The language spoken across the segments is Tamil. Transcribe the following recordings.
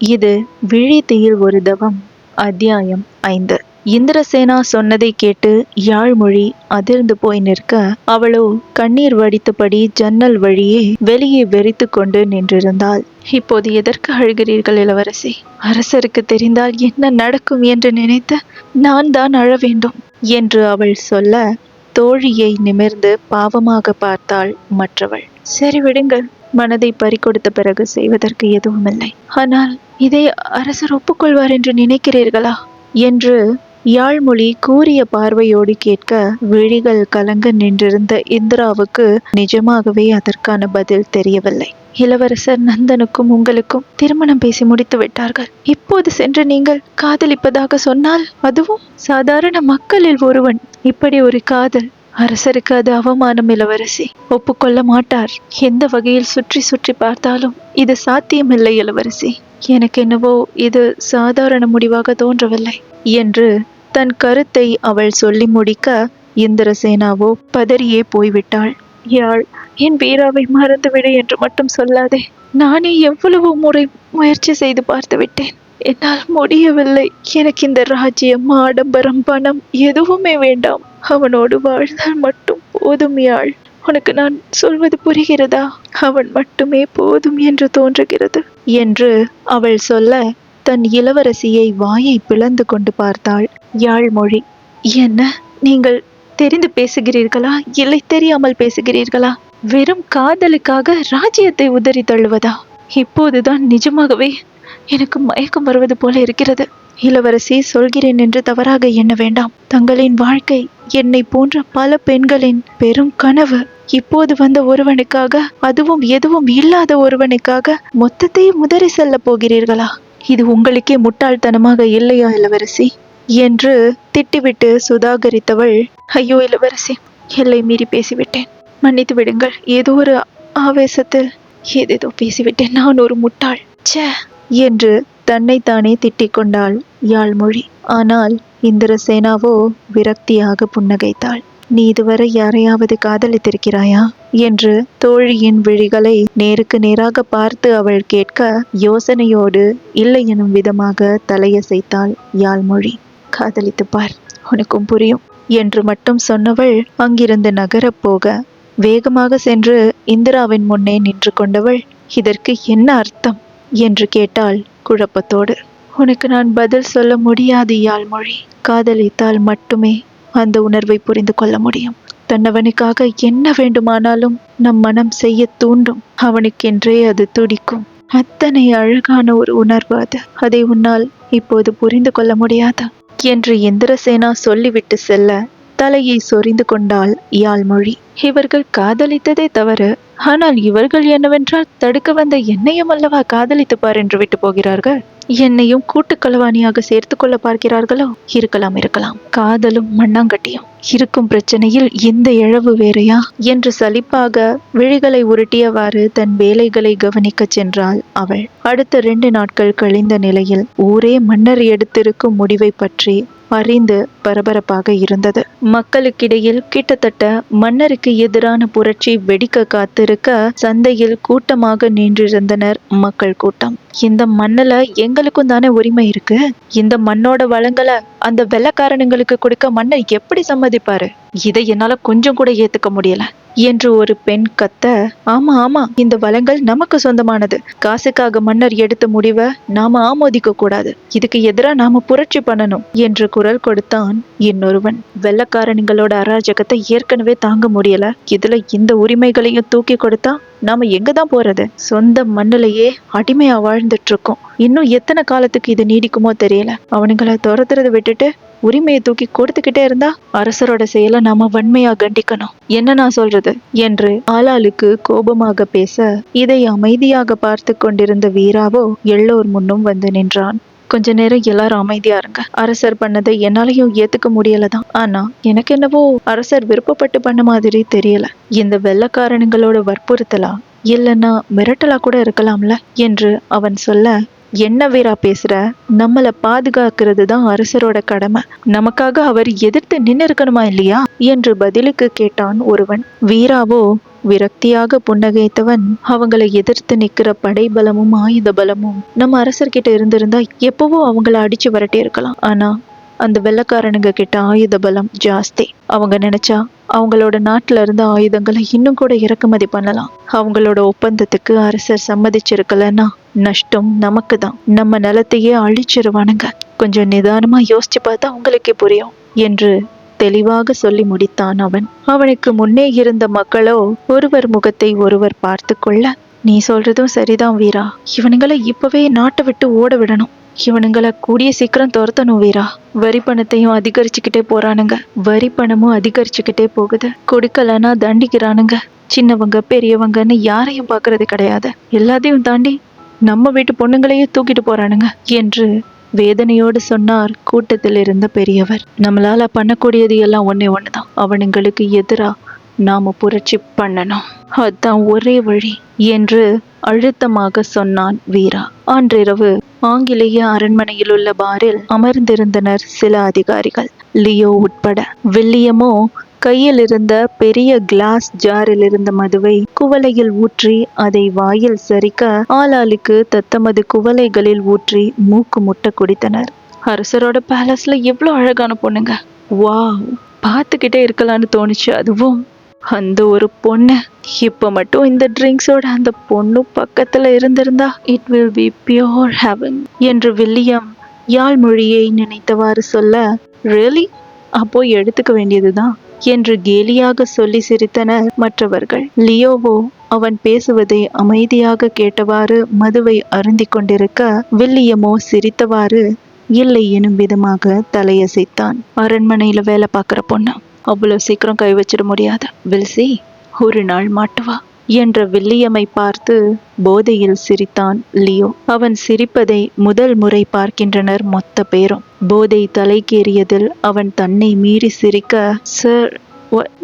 இது விழித்தியில் ஒரு தவம். அத்தியாயம் 5. இந்திரசேனா சொன்னதை கேட்டு யாழ்மொழி அதிர்ந்து போய் நிற்க, அவளோ கண்ணீர் வடித்தபடி ஜன்னல் வழியே வெளியே வெறித்து கொண்டு நின்றிருந்தாள். இப்போது எதற்கு அழுகிறீர்கள் இளவரசி? அரசருக்கு தெரிந்தால் என்ன நடக்கும் என்று நினைத்து நான் தான் அழ வேண்டும் என்று அவள் சொல்ல, தோழியை நிமிர்ந்து பாவமாக பார்த்தாள் மற்றவள். சரி விடுங்கள், மனதை பறிகொடுத்த பிறகு செய்வதற்கு எதுவுமில்லை. ஆனால் இதை அரசர் ஒப்புக்கொள்வார் என்று நினைக்கிறீர்களா என்று யாழ்மொழி கூறிய பார்வையோடு கேட்க, விழிகள் கலங்க நின்றிருந்த இந்திராவுக்கு நிஜமாகவே அதற்கான பதில் தெரியவில்லை. இளவரசர் நந்தனுக்கும் உங்களுக்கும் திருமணம் பேசி முடித்து விட்டார்கள். இப்போது சென்று நீங்கள் காதலிப்பதாக சொன்னால், அதுவும் சாதாரண மக்களில் ஒருவன் இப்படி ஒரு காதல், அரசருக்கு அது அவமானம் இளவரசி. ஒப்புக்கொள்ள மாட்டார். எந்த வகையில் சுற்றி சுற்றி பார்த்தாலும் இது சாத்தியமில்லை இளவரசி. எனக்கு என்னவோ இது சாதாரண முடிவாக தோன்றவில்லை என்று தன் கருத்தை அவள் சொல்லி முடிக்க, இந்திரசேனாவோ பதறியே போய்விட்டாள். யாழ், என் வீராவை மறந்துவிடு என்று மட்டும் சொல்லாதே. நானே எவ்வளவு முறை முயற்சி செய்து பார்த்து விட்டேன். என்னால் முடியவில்லை. எனக்கு இந்த ராஜ்யம், ஆடம்பரம், பணம் எதுவுமே வேண்டாம். அவனோடு வாழ்ந்தால் மட்டும் போதும் யாழ். உனக்கு நான் சொல்வது புரிகிறதா? அவன் மட்டுமே போதும் என்று தோன்றுகிறது என்று அவள் சொல்ல, தன் இளவரசியை வாயை பிளந்து கொண்டு பார்த்தாள் யாழ்மொழி. என்ன, நீங்கள் தெரிந்து பேசுகிறீர்களா, இல்லை தெரியாமல் பேசுகிறீர்களா? வெறும் காதலுக்காக ராஜ்யத்தை உதறி தள்ளுவதா? இப்போதுதான் நிஜமாகவே எனக்கு மயக்கம் வருவது போல இருக்கிறது. இளவரசி, சொல்கிறேன் என்று தவறாக எண்ண வேண்டாம். தங்களின் வாழ்க்கை என்னை போன்ற பல பெண்களின் பெரும் கனவு. இப்போது வந்த ஒருவனுக்காக, அதுவும் எதுவும் இல்லாத ஒருவனுக்காக மொத்தத்தையும் உதறி செல்ல போகிறீர்களா? இது உங்களுக்கே முட்டாள்தனமாக இல்லையா இளவரசி என்று திட்டிவிட்டு சுதாகரித்தவள், ஐயோ இளவரசி, எல்லை மீறி பேசிவிட்டேன், மன்னித்து விடுங்கள். ஏதோ ஒரு ஆவேசத்தில் ஏதேதோ பேசிவிட்டேன். நான் ஒரு முட்டாள், ச்சே என்று தன்னைத்தானே திட்டிக் கொண்டாள் யாழ்மொழி. ஆனால் இந்திரசேனாவோ விரக்தியாக புன்னகைத்தாள். நீ இதுவரை யாரையாவது காதலித்திருக்கிறாயா என்று தோழியின் விழிகளை நேருக்கு நேராக பார்த்து அவள் கேட்க, யோசனையோடு இல்லை எனும் விதமாக தலையசைத்தாள் யாழ்மொழி. காதலித்து பார், உனக்கும் புரியும் என்று மட்டும் சொன்னவள் அங்கிருந்து நகரப் போக, வேகமாக சென்று இந்திராவின் முன்னே நின்று கொண்டவள், இதற்கு என்ன அர்த்தம் என்று கேட்டாள் குழப்பத்தோடு. உனக்கு நான் பதில் சொல்ல முடியாது யாழ்மொழி. காதலித்தால் மட்டுமே அந்த உணர்வை புரிந்து கொள்ள முடியும். தன்னவனுக்காக என்ன வேண்டுமானாலும் நம் மனம் செய்ய தூண்டும். அவனுக்கென்றே அது துடிக்கும். அத்தனை அழகான ஒரு உணர்வு அது. அதை உன்னால் இப்போது புரிந்து கொள்ள முடியாதா என்று இந்திரசேனா சொல்லிவிட்டு செல்ல, தலையை சொரிந்து கொண்டாள் யாழ்மொழி. இவர்கள் காதலித்ததே தவறு. ஆனால் இவர்கள் என்னவென்றால், தடுக்க வந்த என்னையும் அல்லவா காதலித்து பார் என்று விட்டு போகிறார்கள். என்னையும் கூட்டுக்களவாணியாக சேர்த்து கொள்ள பார்க்கிறார்களோ? இருக்கலாம். காதலும் மண்ணாங்கட்டியும் இருக்கும் பிரச்சனையில் இந்த இழவு வேறையா என்று சலிப்பாக விழிகளை உருட்டியவாறு தன் வேலைகளை கவனிக்க சென்றாள் அவள். அடுத்த 2 நாட்கள் கழிந்த நிலையில் ஊரே மன்னர் எடுத்திருக்கும் முடிவை பற்றி அறிந்து பரபரப்பாக இருந்தது. மக்களுக்கிடையில் கிட்டத்தட்ட மன்னருக்கு எதிரான புரட்சி வெடிக்க காத்திருக்க, சந்தையில் கூட்டமாக நின்றிருந்தனர் மக்கள் கூட்டம். இந்த மண்ணுல எங்களுக்கும் தானே உரிமை இருக்கு. இந்த மண்ணோட வளங்களை அந்த வெள்ளக்காரனுங்களுக்கு கொடுக்க மன்னர் எப்படி சம்மதிப்பாரு? இதை என்னால கொஞ்சம் கூட ஏத்துக்க முடியல என்று ஒரு பெண் கத்த, ஆமா, இந்த வளங்கள் நமக்கு சொந்தமானது. காசுக்காக மன்னர் எடுத்த முடிவை நாம ஆமோதிக்க கூடாது. இதுக்கு எதிரா நாம புரட்சி பண்ணணும் என்று குரல் கொடுத்தான் இன்னொருவன். வெள்ளக்காரனுங்களோட அராஜகத்தை ஏற்கனவே தாங்க முடியல. இதுல இந்த உரிமைகளையும் தூக்கி கொடுத்தா நாம எங்கதான் போறது? சொந்த மண்ணிலேயே அடிமையா வாழ்ந்துட்டு இருக்கோம். இன்னும் எத்தனை காலத்துக்கு இது நீடிக்குமோ தெரியல. அவனுங்களை துரத்துறதை விட்டுட்டு உரிமையை தூக்கி கொடுத்துக்கிட்டே இருந்தா அரசரோட செயலை நாம வன்மையா கண்டிக்கணும். என்ன நான் சொல்றது என்று ஆளாளுக்கு கோபமாக பேச, இதை அமைதியாக பார்த்து கொண்டிருந்த வீராவோ எல்லோர் முன்னும் வந்து நின்றான். கொஞ்ச நேரம் எல்லாரும் அமைதியா இருங்க. அரசர் பண்ணதை என்னாலையும் ஏத்துக்க முடியலதான். ஆனா எனக்கு என்னவோ அரசர் விருப்பப்பட்டு பண்ண மாதிரி தெரியல. இந்த வெள்ளக்காரனுங்களோட வற்புறுத்தலா இல்லைன்னா மிரட்டலா கூட இருக்கலாம்ல என்று அவன் சொல்ல, என்ன வீரா பேசுற? நம்மளை பாதுகாக்கிறது தான் அரசரோட கடமை. நமக்காக அவர் எதிர்த்து நின்று இருக்கணுமா இல்லையா என்று பதிலுக்கு கேட்டான் ஒருவன். வீராவோ விரக்தியாக புன்னகைத்தவன், அவங்களை எதிர்த்து நிக்கிற படைபலமும் ஆயுத பலமும் நம்ம அரசர்கிட்ட இருந்திருந்தா எப்பவோ அவங்கள அடிச்சு விரட்டி இருக்கலாம். ஆனா அந்த வெள்ளக்காரனுங்க கிட்ட ஆயுத பலம் ஜாஸ்தி. அவங்க நினைச்சா அவங்களோட நாட்டுல இருந்த ஆயுதங்களை இன்னும் கூட இறக்குமதி பண்ணலாம். அவங்களோட ஒப்பந்தத்துக்கு அரசர் சம்மதிச்சிருக்கலன்னா நஷ்டம் நமக்கு தான். நம்ம நிலத்தையே அழிச்சிருவானுங்க. கொஞ்சம் நிதானமா யோசிச்சு பார்த்தா அவங்களுக்கே புரியும் என்று தெளிவாக சொல்லி முடித்தான் அவன். அவனுக்கு முன்னே இருந்த மக்களோ ஒருவர் முகத்தை ஒருவர் பார்த்து கொள்ள, நீ சொல்றதும் சரிதான் வீரா. இவனுங்களை இப்பவே நாட்டை விட்டு ஓட விடணும். இவனுங்களை கூடிய சீக்கிரம் துரத்தணும் வீரா. வரி பணத்தையும் அதிகரிச்சுக்கிட்டே போறானுங்க. வரி பணமும் அதிகரிச்சுக்கிட்டே போகுது. கொடுக்கலன்னா தண்டிக்கிறானுங்க. சின்னவங்க பெரியவங்கன்னு யாரையும் பாக்குறது கிடையாது. எல்லாத்தையும் தாண்டி நம்ம வீட்டு பொண்ணுங்களையே தூக்கிட்டு போறானுங்க என்று வேதனையோடு சொன்னார் கூட்டத்தில் இருந்த பெரியவர். நம்மளால பண்ணக்கூடியது எல்லாம் ஒண்ணுதான். அவனுங்களுக்கு எதிரா நாம புரட்சி பண்ணணும். அதுதான் ஒரே வழி என்று அழுத்தமாக சொன்னான் வீரா. அன்றிரவு ஆங்கிலேய அரண்மனையில் உள்ள பாரில் அமர்ந்திருந்தனர் சில அதிகாரிகள், லியோ உட்பட. வில்லியமோ கையில் இருந்த பெரிய கிளாஸ் ஜாரில் இருந்த மதுவை குவளையில் ஊற்றி அதை வாயில் சரிக்க ஆளாளுக்கு தத்தமது குவளைகளில் ஊற்றி மூக்கு முட்டை குடித்தனர். அரசரோட பேலஸ்ல எவ்வளவு அழகான பொண்ணுங்க. வாவ், பார்த்துக்கிட்டே இருக்கலான்னு தோணுச்சு. அதுவும் அந்த ஒரு பொண்ணு. இப்ப மட்டும் இந்த ட்ரிங்க்ஸோட அந்த பொண்ணு பக்கத்துல இருந்திருந்தா it will be pure heaven என்று வில்லியம் யாழ்மொழியை நினைத்தவாறு சொல்ல, ரியலி? அப்போ எடுத்துக்க வேண்டியதுதான் என்று கேலியாக சொல்லி சிரித்தனர் மற்றவர்கள். லியோவோ அவன் பேசுவதை அமைதியாக கேட்டவாறு மதுவை அருந்தி கொண்டிருக்க, வில்லியமோ சிரித்தவாறு இல்லை எனும் விதமாக தலையசைத்தான். அரண்மனையில வேலை பார்க்கிற பொண்ணு அவ்வளவு சீக்கிரம் கை வச்சிட முடியாது. வில்சி, ஒரு நாள் மாட்டுவா என்ற வில்லியமை பார்த்து போதையில் சிரித்தான் லியோ. அவன் சிரிப்பதை முதல் முறை பார்க்கின்றனர் மொத்த பேரும். போதை தலைக்கேறியதில் அவன் தன்னை மீறி சிரிக்க, சார்,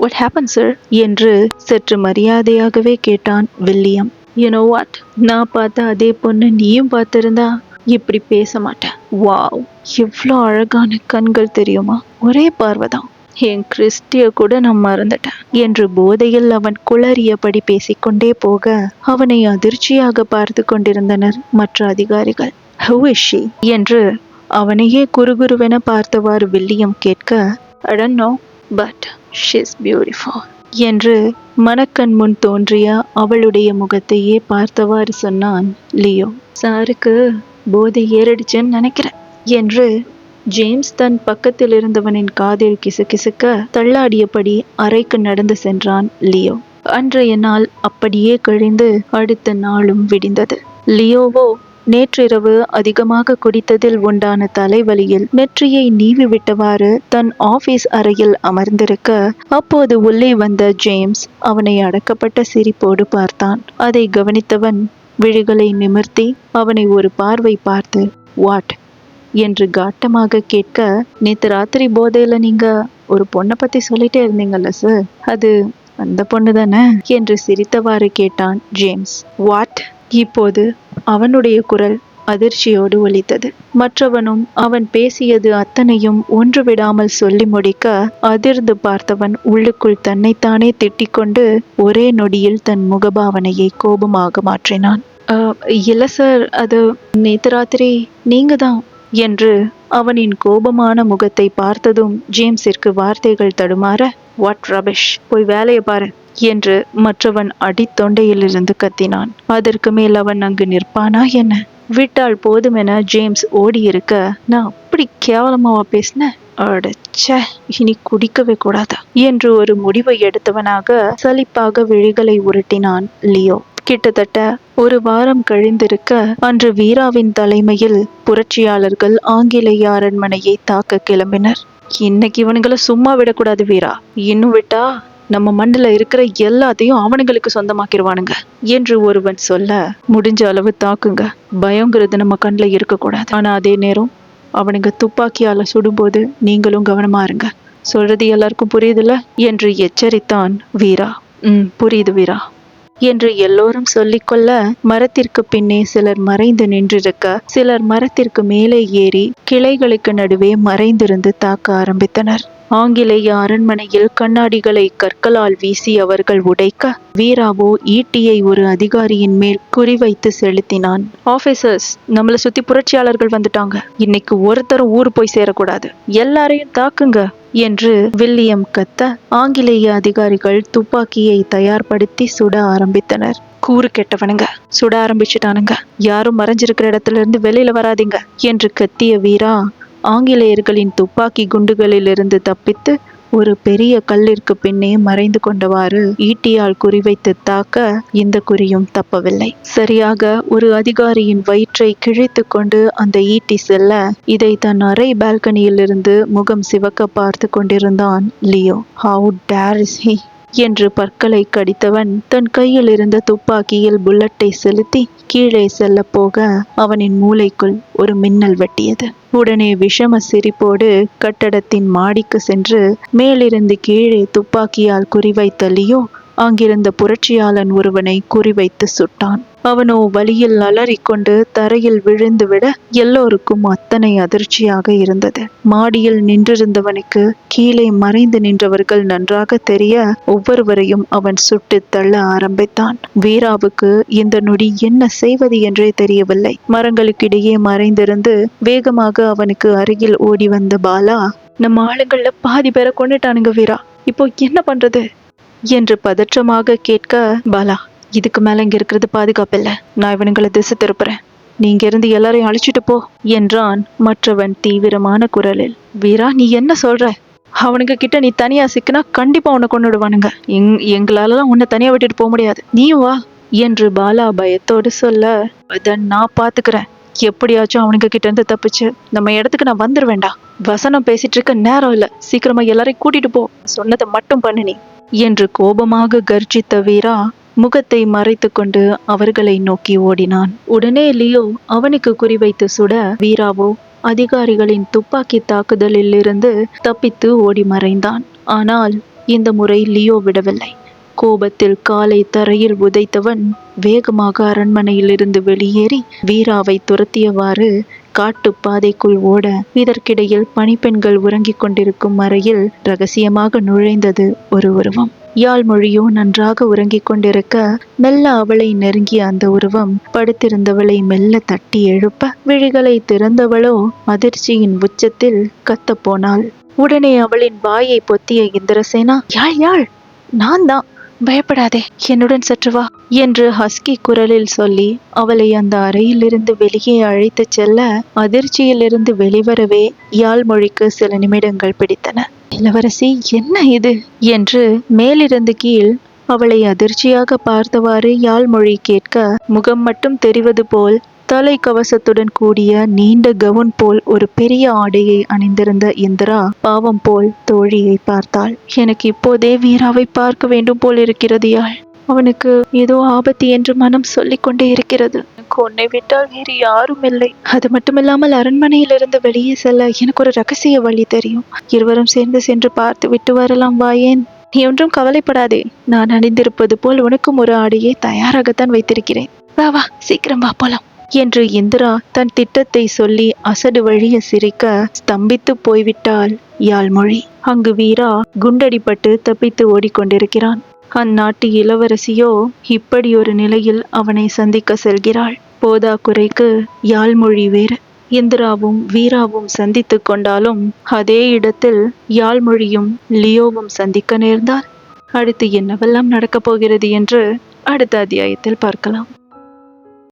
வாட் ஹேப்பன் சார் என்று சற்று மரியாதையாகவே கேட்டான் வில்லியம். யூ நோ வாட், நான் பார்த்த அதே பொண்ணு நீயும் பார்த்திருந்தா இப்படி பேச மாட்டேன். வாவ், எவ்வளோ அழகான கண்கள் தெரியுமா. ஒரே பார்வைதான். என் கிறிஸ்டிய கூட நான் மறந்துட்டேன் என்று போதையில் அவன் குளறியபடி பேசிக்கொண்டே போக, அவனை அதிர்ச்சியாக பார்த்து கொண்டிருந்தனர் மற்ற அதிகாரிகள். Who is she என்று அவனையே குறுகுருவென பார்த்தவாறு வில்லியம் கேட்க, I don't know, but she's beautiful என்று மனக்கண் முன் தோன்றிய அவளுடைய முகத்தையே பார்த்தவாறு சொன்னான் லியோ. சாருக்கு போதை ஏறிடுச்சுன்னு நினைக்கிறேன் என்று ஜேம்ஸ் தன் பக்கத்தில் இருந்தவனின் காதில் கிசுகிசுக்க தள்ளாடியபடி அறைக்கு நடந்து சென்றான் லியோ. அன்றைய நாள் அப்படியே கழிந்து அடுத்த நாளும் விடிந்தது. லியோவோ நேற்றிரவு அதிகமாக குடித்ததில் உண்டான தலைவலியில் நெற்றியை நீவி விட்டவாறு தன் ஆபீஸ் அறையில் அமர்ந்திருக்க, அப்போது உள்ளே வந்த ஜேம்ஸ் அவனை அடக்கப்பட்ட சிரிப்போடு பார்த்தான். அதை கவனித்தவன் விழிகளை நிமிர்த்தி அவனை ஒரு பார்வை பார்த்து, வாட் என்று காட்டமாக கேட்க, நேத்து ராத்திரி போதையில நீங்க ஒரு பொண்ணை பத்தி சொல்லிட்டே இருந்தீங்கல்ல சார், அது அந்த பொண்ணு தானே என்று சிரித்தவாறு கேட்டான் ஜேம்ஸ். வாட்? இப்போது அவனுடைய குரல் அதிர்ச்சியோடு ஒலித்தது. மற்றவனும் அவன் பேசியது அத்தனையும் ஒன்று விடாமல் சொல்லி முடிக்க, அதிர்ந்து பார்த்தவன் உள்ளுக்குள் தன்னைத்தானே திட்டிக்கொண்டு ஒரே நொடியில் தன் முகபாவனையை கோபமாக மாற்றினான். இல்ல சார், அது நேத்து ராத்திரி நீங்க தான் என்று அவனின் கோபமான முகத்தை பார்த்ததும் ஜேம்ஸிற்கு வார்த்தைகள் தடுமாற, வாட் ரபிஷ், போய் வேலையை பாரு என்று மற்றவன் அடித்தொண்டையிலிருந்து கத்தினான். அதற்கு மேல் அவன் அங்கு நிற்பானா என்ன? விட்டால் போதுமென ஜேம்ஸ் ஓடி இருக்க, நான் அப்படி கேவலமாவா பேசினேன்? அடச்சே, இனி குடிக்கவே கூடாதா என்று ஒரு முடிவை எடுத்தவனாக சலிப்பாக விழிகளை உருட்டினான் லியோ. கிட்டத்தட்ட ஒரு வாரம் கழிந்திருக்க, அன்று வீராவின் தலைமையில் புரட்சியாளர்கள் ஆங்கிலேய அரண்மனையை தாக்க கிளம்பினர். இன்னைக்கு இவனுங்களை சும்மா விடக்கூடாது வீரா, இன்னும் விட்டா நம்ம மண்ணில் இருக்கிற எல்லாத்தையும் அவனுங்களுக்கு சொந்தமாக்கிடுவானுங்க என்று ஒருவன் சொல்ல, முடிஞ்ச அளவு தாக்குங்க, பயங்கிறது நம்ம கண்ணில் இருக்கக்கூடாது. ஆனா அதே நேரம் அவனுங்க துப்பாக்கியால சுடும்போது நீங்களும் கவனமா இருங்க. சொல்றது எல்லாருக்கும் புரியுதுல்ல என்று எச்சரித்தான் வீரா. புரியுது வீரா என்று எல்லோரும் சொல்லிக்கொள்ள, மரத்திற்கு பின்னே சிலர் மறைந்து நின்றிருக்க, சிலர் மரத்திற்கு மேலே ஏறி கிளைகளுக்கு நடுவே மறைந்திருந்து தாக்க ஆரம்பித்தனர். ஆங்கிலேய அரண்மனையில் கண்ணாடிகளை கற்களால் வீசி அவர்கள் உடைக்க வீராவோ ஈட்டியை ஒரு அதிகாரியின் மேல் குறிவைத்து செலுத்தினான். ஆபீசர்ஸ், நம்மளை சுத்தி புரட்சியாளர்கள் வந்துட்டாங்க. இன்னைக்கு ஒருத்தரும் ஊர் போய் சேரக்கூடாது. எல்லாரையும் தாக்குங்க என்று வில்லியம் கத்த ஆங்கிலேய அதிகாரிகள் துப்பாக்கியை தயார்படுத்தி சுட ஆரம்பித்தனர். கூறு கெட்டவனுங்க, சுட ஆரம்பிச்சுட்டானுங்க. யாரும் மறைஞ்சிருக்கிற இடத்துல இருந்து வெளியில வராதீங்க என்று கத்திய வீரா ஆங்கிலேயர்களின் துப்பாக்கி குண்டுகளிலிருந்து தப்பித்து ஒரு பெரிய கல்லிற்கு பின்னே மறைந்து கொண்டவாறு ஈட்டியால் குறிவைத்து தாக்க இந்த குறியும் தப்பவில்லை. சரியாக ஒரு அதிகாரியின் வயிற்றை கிழித்து கொண்டு அந்த ஈட்டி செல்ல இதை தன் அறை பால்கனியில் இருந்து முகம் சிவக்க பார்த்து கொண்டிருந்தான் Leo. How dare is he என்று பற்களை கடித்தவன் தன் கையில் இருந்த துப்பாக்கியில் புல்லட்டை செலுத்தி கீழே செல்ல போக அவனின் மூளைக்குள் ஒரு மின்னல் வெட்டியது. உடனே விஷம சிரிப்போடு கட்டடத்தின் மாடிக்கு சென்று மேலிருந்து கீழே துப்பாக்கியால் குறிவைத்த லியோ அங்கிருந்த புரட்சியாளன் ஒருவனை குறிவைத்து சுட்டான். அவனோ வலியில் அலறிக்கொண்டு தரையில் விழுந்துவிட எல்லோருக்கும் அத்தனை அதிர்ச்சியாக இருந்தது. மாடியில் நின்றிருந்தவனுக்கு கீழே மறைந்து நின்றவர்கள் நன்றாக தெரிய ஒவ்வொருவரையும் அவன் சுட்டு தள்ள ஆரம்பித்தான். வீராவுக்கு இந்த நொடி என்ன செய்வது என்றே தெரியவில்லை. மரங்களுக்கிடையே மறைந்திருந்து வேகமாக அவனுக்கு அருகில் ஓடி வந்த பாலா, நம்ம ஆளுங்கள்ல பாதி பேரை கொண்டுட்டானுங்க வீரா, இப்போ என்ன பண்றது என்று பதற்றமாக கேட்க, பாலா, இதுக்கு மேல இங்க இருக்கிறது பாதுகாப்பில்ல. நான் இவனுங்களை திசை திருப்புறேன். நீங்க இருந்து எல்லாரையும் அழிச்சிட்டு போ என்றான் மற்றவன் தீவிரமான குரலில். வீரா, நீ என்ன சொல்ற? அவனுங்க கிட்ட நீ தனியா சிக்கினா கண்டிப்பா உன்னை கொண்டுடுவானுங்க. எங்களாலலாம் உன்னை தனியா விட்டுட்டு போக முடியாது. நீயும் வா என்று பாலா பயத்தோடு சொல்ல, அத நான் பாத்துக்கிறேன். எப்படியாச்சும் அவனுங்க கிட்ட இருந்து தப்பிச்சு நம்ம இடத்துக்கு நான் வந்துருவேண்டா. வசனம் பேசிட்டு இருக்க நேரம் இல்ல. சீக்கிரமா எல்லாரையும் கூட்டிட்டு போ. சொன்னதை மட்டும் பண்ணு நீ என்று கோபமாக கர்ஜித்த வீரா முகத்தை மறைத்து கொண்டு அவர்களை நோக்கி ஓடினான். உடனே லியோ அவனுக்கு குறிவைத்து சுட வீராவோ அதிகாரிகளின் துப்பாக்கி தாக்குதலில் இருந்து தப்பித்து ஓடி மறைந்தான். ஆனால் இந்த முறை லியோ விடவில்லை. கோபத்தில் காலை தரையில் உதைத்தவன் வேகமாக அரண்மனையில் இருந்து வெளியேறி வீராவை துரத்தியவாறு காட்டு பாதைக்குள் ஓட, இதற்கிடையில் பணிப்பெண்கள் உறங்கிக் கொண்டிருக்கும் அறையில் ரகசியமாக நுழைந்தது ஒரு உருவம். யாழ்மொழியோ நன்றாக உறங்கிக் கொண்டிருக்க மெல்ல அவளை நெருங்கிய அந்த உருவம் படுத்திருந்தவளை மெல்ல தட்டி எழுப்ப விழிகளை திறந்தவளோ அதிர்ச்சியின் உச்சத்தில் கத்தப்போனாள். உடனே அவளின் வாயை பொத்திய இந்திரசேனா, யாழ் யாழ், நான் தான், பயப்படாதே, என்னுடன் சற்று வா என்று ஹஸ்கி குரலில் சொல்லி அவளை அந்த அறையிலிருந்து வெளியே அழைத்து செல்ல அதிர்ச்சியிலிருந்து வெளிவரவே யாழ்மொழிக்கு சில நிமிடங்கள் பிடித்தன. இளவரசி, என்ன இது என்று மேலிருந்து கீழ் அவளை அதிர்ச்சியாக பார்த்தவாறு யாழ்மொழி கேட்க, முகம் மட்டும் தெரிவது போல் தலை கவசத்துடன் கூடிய நீண்ட கவுன் போல் ஒரு பெரிய ஆடையை அணிந்திருந்த இந்திரா பாவம் போல் தோழியை பார்த்தாள். எனக்கு இப்போதே வீராவை பார்க்க வேண்டும் போல் இருக்கிறது யாழ். அவனுக்கு ஏதோ ஆபத்து என்று மனம் சொல்லிக் கொண்டே இருக்கிறது. உன்னை விட்டால் வேறு யாரும் இல்லை. அது மட்டுமில்லாமல் அரண்மனையிலிருந்து வெளியே செல்ல எனக்கு ஒரு ரகசிய வழி தெரியும். இருவரும் சேர்ந்து சென்று பார்த்து விட்டு வரலாம், வாயேன்? நீ ஒன்றும் கவலைப்படாதே. நான் அணிந்திருப்பது போல் உனக்கும் ஒரு ஆடையை தயாராகத்தான் வைத்திருக்கிறேன். வா வா, சீக்கிரம் வா, போலாம் என்று இந்திரா தன் திட்டத்தை சொல்லி அசடு வழிய சிரிக்க ஸ்தம்பித்து போய்விட்டாள் யாழ்மொழி. அங்கு வீரா குண்டடிப்பட்டு தப்பித்து ஓடிக்கொண்டிருக்கிறான். அந்நாட்டு இளவரசியோ இப்படி ஒரு நிலையில் அவனை சந்திக்க செல்கிறாள். போதா குறைக்கு யாழ்மொழி வேறு. இந்திராவும் வீராவும் சந்தித்து கொண்டாலும் அதே இடத்தில் யாழ்மொழியும் லியோவும் சந்திக்க நேர்ந்தால் அடுத்து என்னவெல்லாம் நடக்கப் போகிறது என்று அடுத்த அத்தியாயத்தில் பார்க்கலாம்.